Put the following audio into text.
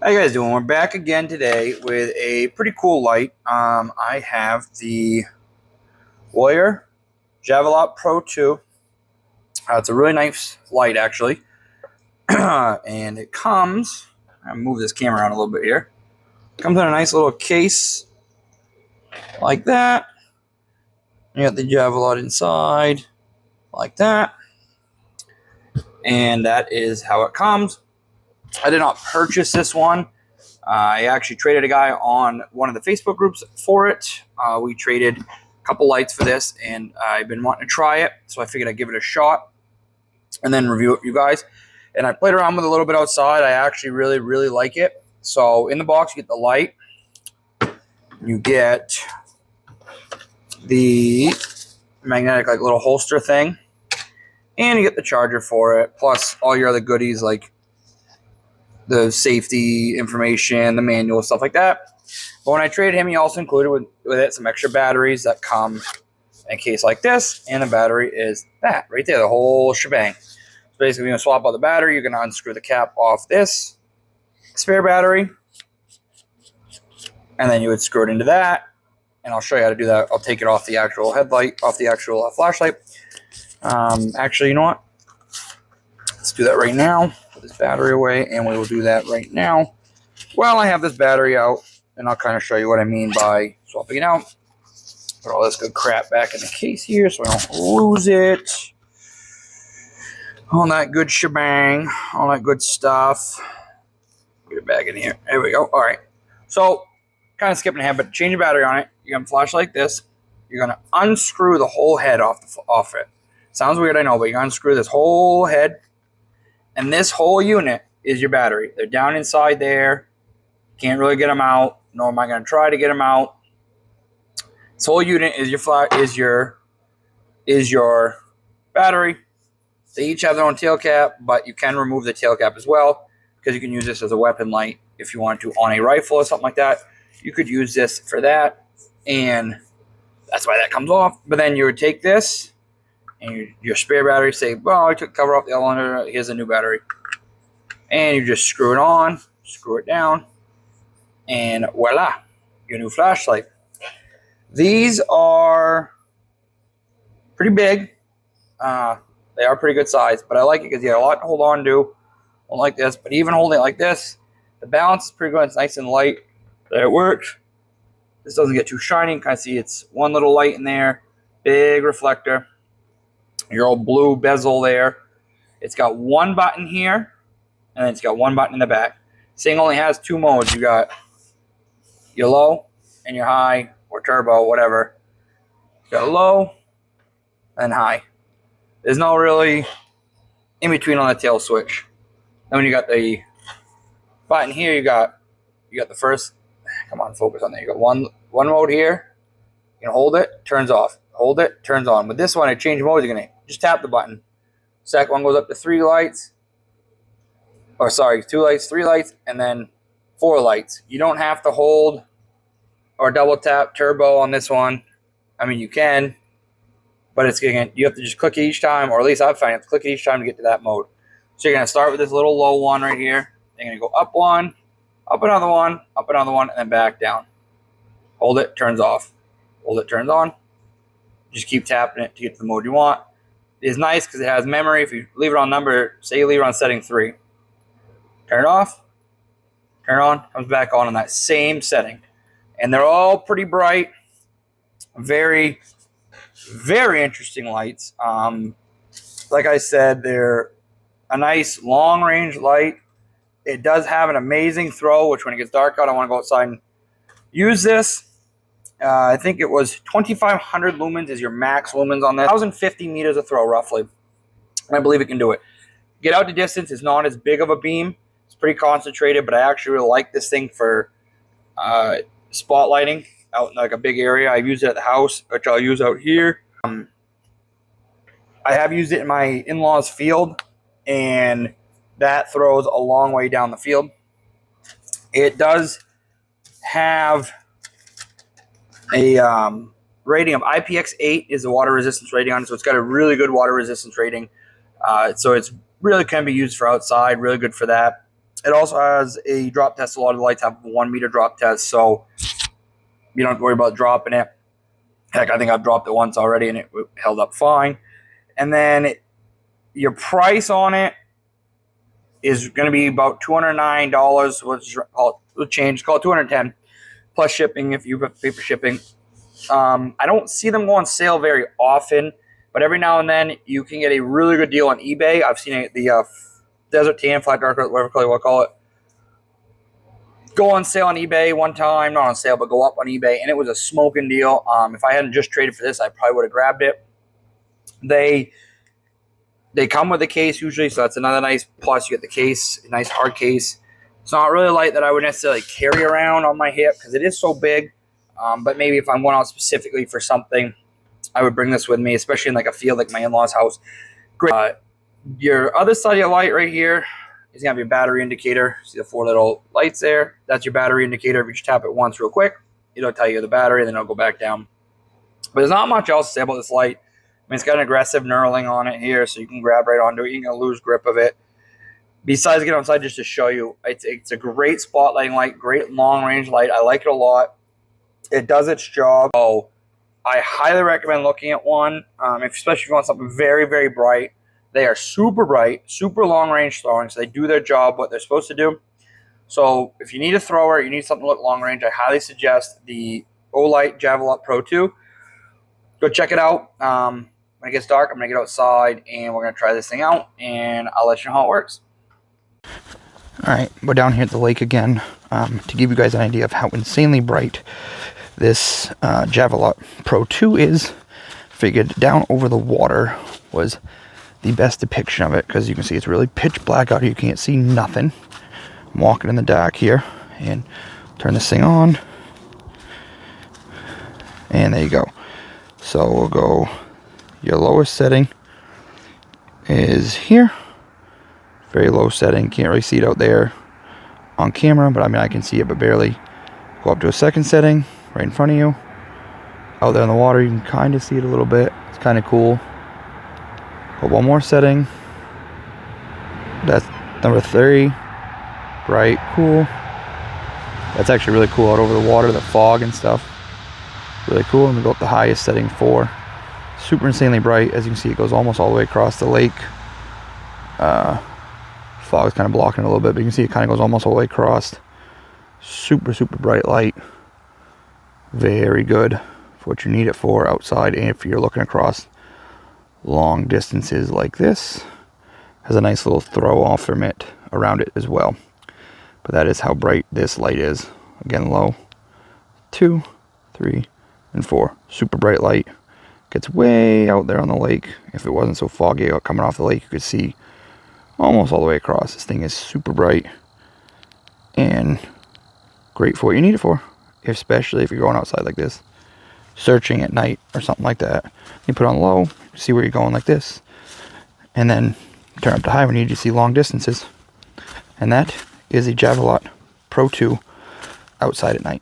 How you guys doing? We're back again today with a pretty cool light. I have the Olight Javelot Pro 2. It's a really nice light, actually. And it comes, I'll move this camera around a little bit here. It comes in a nice little case like that. You got the Javelot inside like that. And that is how it comes. I did not purchase this one. I actually traded a guy on one of the Facebook groups for it. We traded a couple lights for this, and I've been wanting to try it, so I figured I'd give it a shot and then review it for you guys. And I played around with it a little bit outside. I actually really like it. So in the box, you get the light. You get the magnetic little holster thing, and you get the charger for it, plus all your other goodies like the safety information, the manual, stuff like that. But when I traded him, he also included with it some extra batteries that come in a case like this, and the battery is that right there, the whole shebang. So basically, you're going to swap out the battery, you're going to unscrew the cap off this spare battery, and then you would screw it into that, and I'll show you how to do that. I'll take it off the actual headlight, off the actual flashlight. Actually, you know what? Let's do that right now. Put this battery away, and we will do that right now. Well, I have this battery out, and I'll kind of show you what I mean by swapping it out. Put all this good crap back in the case here so I don't lose it. All that good shebang, all that good stuff. Get it back in here. There we go. All right. So, kind of skipping ahead, but change your battery on it. You're going to flash like this. You're going to unscrew the whole head off it. Sounds weird, I know, but you're going to unscrew this whole head. And this whole unit is your battery. They're down inside there. Can't really get them out. Nor am I going to try to get them out. This whole unit is your battery. They each have their own tail cap, but you can remove the tail cap as well, because you can use this as a weapon light if you want to on a rifle or something like that. You could use this for that, and that's why that comes off. But then you would take this and your spare battery, say, well, I took the cover off the other one, here's a new battery. And you just screw it on, screw it down, and voila, your new flashlight. These are pretty big. They are pretty good size, but I like it because you have a lot to hold on to. I don't like this, but even holding it like this, the balance is pretty good. It's nice and light. There it works. This doesn't get too shiny. You can kind of see it's one little light in there, big reflector. Your old blue bezel there. It's got one button here, and then it's got one button in the back. This thing only has two modes. You got your low and your high, or turbo, whatever. You got low and high. There's no really in between on the tail switch. Then when you got the button here, you got the first. Come on, focus on there. You got one mode here. You can hold it, turns off. Hold it, turns on. With this one, I change modes. You're gonna just tap the button. Second one goes up to 3 lights. Or sorry, 2 lights, 3 lights, and then 4 lights. You don't have to hold or double tap turbo on this one. I mean, you can, but you have to just click it each time, or at least I've found you have to click it each time to get to that mode. So you're gonna start with this little low one right here. You're gonna go up one, up another one, and then back down. Hold it, turns off. Hold it, turns on. Just keep tapping it to get to the mode you want. It is nice because it has memory. If you leave it on say you leave it on setting 3. Turn it off, turn it on, comes back on that same setting. And they're all pretty bright. Very, very interesting lights. Like I said, they're a nice long-range light. It does have an amazing throw, which when it gets dark out, I want to go outside and use this. I think it was 2,500 lumens is your max lumens on this. 1,050 meters of throw, roughly. And I believe it can do it. Get out to distance is not as big of a beam. It's pretty concentrated, but I actually really like this thing for spotlighting out in like a big area. I've used it at the house, which I'll use out here. I have used it in my in-laws' field, and that throws a long way down the field. It does have a rating of IPX8 is the water resistance rating on it, so it's got a really good water resistance rating. So it's really can be used for outside, really good for that. It also has a drop test. A lot of the lights have a 1 meter drop test, so you don't have to worry about dropping it. Heck, I think I've dropped it once already and it held up fine. And then your price on it is going to be about $209, which will change. Call it $210 plus shipping if you pay for shipping. I don't see them go on sale very often, but every now and then you can get a really good deal on eBay. I've seen it, the Desert Tan, Flat Dark, whatever you want to call it, go on sale on eBay one time. Not on sale, but go up on eBay, and it was a smoking deal. If I hadn't just traded for this, I probably would have grabbed it. They come with a case usually, so that's another nice plus. You get the case, a nice hard case. It's not really a light that I would necessarily carry around on my hip because it is so big. But maybe if I'm going out specifically for something, I would bring this with me, especially in like a field like my in-laws' house. Great. Your other side of your light right here is going to be a battery indicator. See the 4 little lights there? That's your battery indicator. If you just tap it once real quick, it'll tell you the battery, and then it'll go back down. But there's not much else to say about this light. I mean, it's got an aggressive knurling on it here, so you can grab right onto it. You can lose grip of it. Besides, get outside just to show you, it's a great spotlighting light, great long-range light. I like it a lot. It does its job. So I highly recommend looking at one, especially if you want something very, very bright. They are super bright, super long-range throwing, so they do their job, what they're supposed to do. So if you need a thrower, you need something to look long-range, I highly suggest the Olight Javelot Pro 2. Go check it out. When it gets dark, I'm going to get outside, and we're going to try this thing out, and I'll let you know how it works. Alright, we're down here at the lake again to give you guys an idea of how insanely bright this Javelot Pro 2 is. Figured down over the water was the best depiction of it, because you can see it's really pitch black out here. You can't see nothing. I'm walking in the dark here, and turn this thing on, and there you go. So we'll go, your lowest setting is here. Very low setting, can't really see it out there on camera, but I mean I can see it but barely. Go up to a second setting, right in front of you. Out there in the water you can kind of see it a little bit, it's kind of cool. Go one more setting, that's number 3, bright, cool. That's actually really cool out over the water, the fog and stuff. Really cool. And we go up the highest setting, 4. Super insanely bright. As you can see, it goes almost all the way across the lake. Fog is kind of blocking it a little bit, but you can see it kind of goes almost all the way across. Super, super bright light. Very good for what you need it for outside, and if you're looking across long distances like this. Has a nice little throw off from it around it as well. But that is how bright this light is. Again, low. 2, 3, and 4. Super bright light. Gets way out there on the lake. If it wasn't so foggy coming off the lake, you could see almost all the way across. This thing is super bright and great for what you need it for, especially if you're going outside like this, searching at night or something like that. You put on low, see where you're going like this, and then turn up to high when you need to see long distances. And that is a Javelot Pro 2 outside at night.